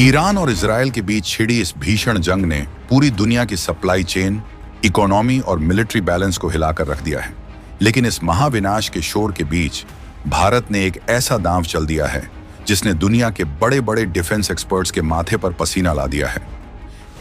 Iran और Israel के बीच छिड़ी इस भीषण जंग ने पूरी दुनिया की सप्लाई चेन, इकोनॉमी और मिलिट्री बैलेंस को हिलाकर रख दिया है। लेकिन इस महाविनाश के शोर के बीच भारत ने एक ऐसा दांव चल दिया है जिसने दुनिया के बड़े बड़े डिफेंस एक्सपर्ट्स के माथे पर पसीना ला दिया है।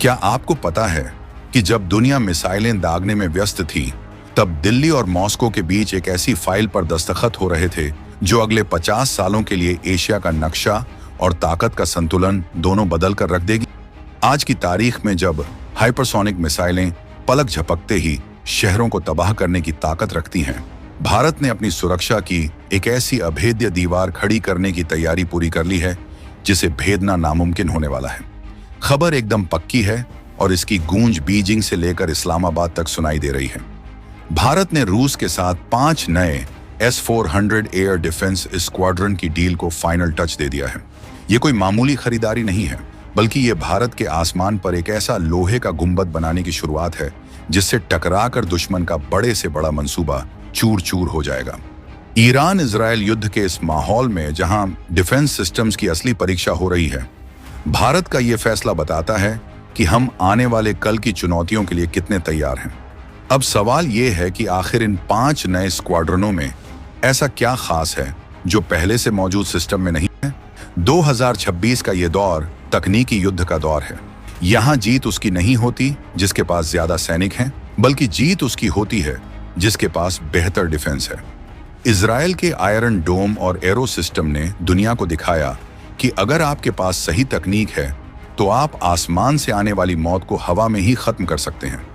क्या आपको पता है कि जब दुनिया मिसाइलें दागने में व्यस्त थी, तब दिल्ली और मॉस्को के बीच एक ऐसी फाइल पर दस्तखत हो रहे थे जो अगले 50 सालों के लिए एशिया का नक्शा और ताकत का संतुलन दोनों बदल कर रख देगी। आज की तारीख में जब हाइपरसोनिक मिसाइलें पलक झपकते ही शहरों को तबाह करने की ताकत रखती हैं, भारत ने अपनी सुरक्षा की एक ऐसी अभेद्य दीवार खड़ी करने की तैयारी पूरी कर ली है जिसे भेदना नामुमकिन होने वाला है। खबर एकदम पक्की है और इसकी गूंज बीजिंग से लेकर इस्लामाबाद तक सुनाई दे रही है। भारत ने रूस के साथ 5 नए S-400 एयर डिफेंस स्क्वाड्रन की डील को फाइनल टच दे दिया है। ये कोई मामूली खरीदारी नहीं है, बल्कि ये भारत के आसमान पर एक ऐसा लोहे का गुंबद बनाने की शुरुआत है जिससे टकराकर दुश्मन का बड़े से बड़ा मंसूबा चूर चूर हो जाएगा। ईरान इजराइल युद्ध के इस माहौल में जहां डिफेंस सिस्टम्स की असली परीक्षा हो रही है, भारत का ये फैसला बताता है कि हम आने वाले कल की चुनौतियों के लिए कितने तैयार हैं। अब सवाल ये है कि आखिर इन 5 नए स्क्वाड्रनों में ऐसा क्या खास है जो पहले से मौजूद सिस्टम में नहीं है। 2026 का ये दौर तकनीकी युद्ध का दौर है। यहाँ जीत उसकी नहीं होती जिसके पास ज्यादा सैनिक हैं, बल्कि जीत उसकी होती है जिसके पास बेहतर डिफेंस है। इजराइल के आयरन डोम और एरो सिस्टम ने दुनिया को दिखाया कि अगर आपके पास सही तकनीक है तो आप आसमान से आने वाली मौत को हवा में ही खत्म कर सकते हैं।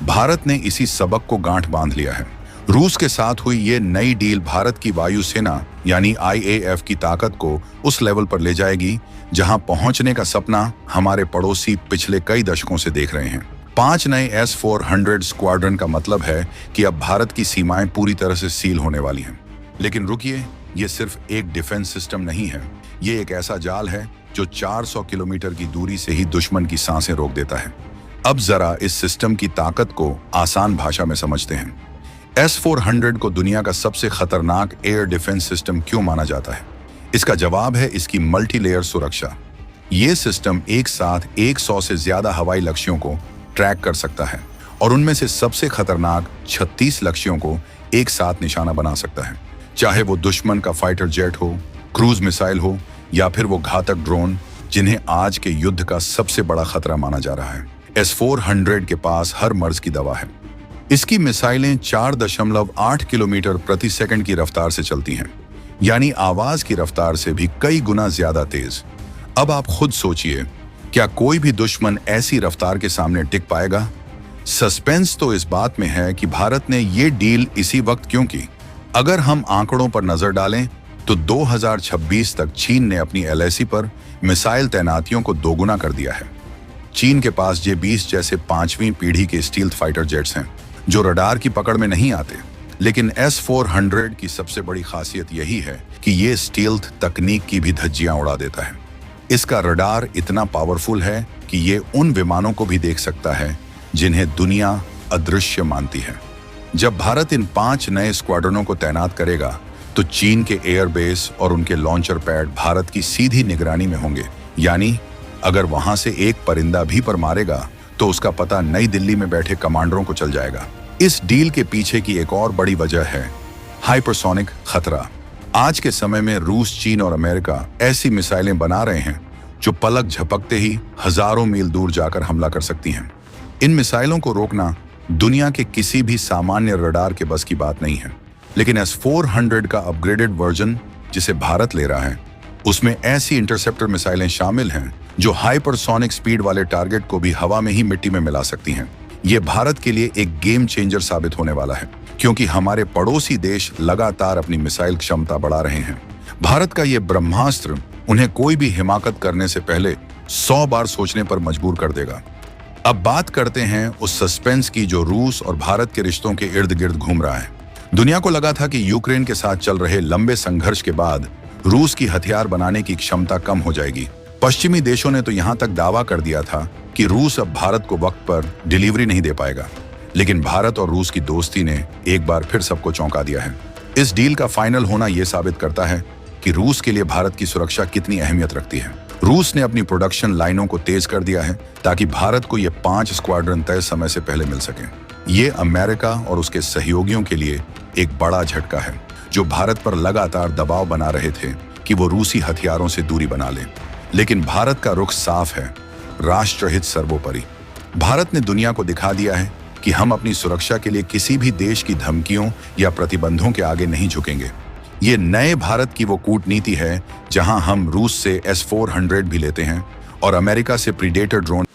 भारत ने इसी सबक को गांठ बांध लिया है। रूस के साथ हुई ये नई डील भारत की वायुसेना यानी IAF की ताकत को उस लेवल पर ले जाएगी जहां पहुंचने का सपना हमारे पड़ोसी पिछले कई दशकों से देख रहे हैं। 5 नए S-400 स्क्वाड्रन का मतलब है कि अब भारत की सीमाएं पूरी तरह से सील होने वाली हैं। लेकिन रुकिए, ये सिर्फ एक डिफेंस सिस्टम नहीं है, ये एक ऐसा जाल है जो 400 किलोमीटर की दूरी से ही दुश्मन की सांसें रोक देता है। अब जरा इस सिस्टम की ताकत को आसान भाषा में समझते हैं। S-400 को दुनिया का सबसे खतरनाक एयर डिफेंस सिस्टम क्यों माना जाता है? इसका जवाब है इसकी मल्टी लेयर सुरक्षा। ये सिस्टम एक साथ 100 से ज्यादा हवाई लक्ष्यों को ट्रैक कर सकता है और उनमें से सबसे खतरनाक 36 लक्ष्यों को एक साथ निशाना बना सकता है, चाहे वो दुश्मन का फाइटर जेट हो, क्रूज मिसाइल हो या फिर वो घातक ड्रोन जिन्हें आज के युद्ध का सबसे बड़ा खतरा माना जा रहा है। S-400 के पास हर मर्ज की दवा है। इसकी मिसाइलें 4.8 किलोमीटर प्रति सेकंड की रफ्तार से चलती हैं, यानी आवाज की रफ्तार से भी कई गुना ज्यादा तेज। अब आप खुद सोचिए, क्या कोई भी दुश्मन ऐसी रफ्तार के सामने टिक पाएगा? सस्पेंस तो इस बात में है कि भारत ने ये डील इसी वक्त क्यों की। अगर हम आंकड़ों पर नजर डालें तो 2026 तक चीन ने अपनी LAC पर मिसाइल तैनातियों को दोगुना कर दिया है। चीन के पास J-20 जैसे 5वीं पीढ़ी के स्टील्थ फाइटर जेट्स हैं जो रडार की पकड़ में नहीं आते। लेकिन S-400 की सबसे बड़ी खासियत यही है कि ये स्टील्थ तकनीक की भी धज्जियां उड़ा देता है। इसका रडार इतना पावरफुल है कि ये उन विमानों को भी देख सकता है जिन्हें दुनिया अदृश्य मानती है। जब भारत इन 5 नए स्क्वाड्रनों को तैनात करेगा तो चीन के एयरबेस और उनके लॉन्चर पैड भारत की सीधी निगरानी में होंगे, यानी अगर वहां से एक परिंदा भी पर मारेगा तो उसका पता नई दिल्ली में बैठे कमांडरों को चल जाएगा। इस डील के पीछे की एक और बड़ी वजह है हाइपरसोनिक खतरा। आज के समय में रूस, चीन और अमेरिका ऐसी मिसाइलें बना रहे हैं जो पलक झपकते ही हजारों मील दूर जाकर हमला कर सकती हैं। इन मिसाइलों को रोकना दुनिया के किसी भी सामान्य रडार के बस की बात नहीं है। लेकिन S-400 का अपग्रेडेड वर्जन जिसे भारत ले रहा है, उसमें ऐसी इंटरसेप्टर मिसाइलें शामिल हैं जो हाइपरसोनिक स्पीड वाले टारगेट को भी हवा में ही मिट्टी में मिला सकती हैं। ये भारत के लिए एक गेम चेंजर साबित होने वाला है, क्योंकि हमारे पड़ोसी देश लगातार अपनी मिसाइल क्षमता बढ़ा रहे हैं। भारत का ये ब्रह्मास्त्र उन्हें कोई भी हिमाकत करने से पहले 100 बार सोचने पर मजबूर कर देगा। अब बात करते हैं उस सस्पेंस की जो रूस और भारत के रिश्तों के इर्द गिर्द घूम रहा है। दुनिया को लगा था कि यूक्रेन के साथ चल रहे लंबे संघर्ष के बाद रूस की हथियार बनाने की क्षमता कम हो जाएगी। पश्चिमी देशों ने तो यहां तक दावा कर दिया था कि रूस अब भारत को वक्त पर डिलीवरी नहीं दे पाएगा। लेकिन भारत और रूस की दोस्ती ने एक बार फिर सबको चौंका दिया है। इस डील का फाइनल होना यह साबित करता है कि रूस के लिए भारत की सुरक्षा कितनी अहमियत रखती है। रूस ने अपनी प्रोडक्शन लाइनों को तेज कर दिया है ताकि भारत को ये 5 स्क्वाड्रन तय समय से पहले मिल सके। ये अमेरिका और उसके सहयोगियों के लिए एक बड़ा झटका है, जो भारत पर लगातार दबाव बना रहे थे कि वो रूसी हथियारों से दूरी बना ले। लेकिन भारत का रुख साफ है, राष्ट्रहित सर्वोपरि। भारत ने दुनिया को दिखा दिया है कि हम अपनी सुरक्षा के लिए किसी भी देश की धमकियों या प्रतिबंधों के आगे नहीं झुकेंगे। ये नए भारत की वो कूटनीति है जहां हम रूस से S-400 भी लेते हैं और अमेरिका से प्रीडेटर ड्रोन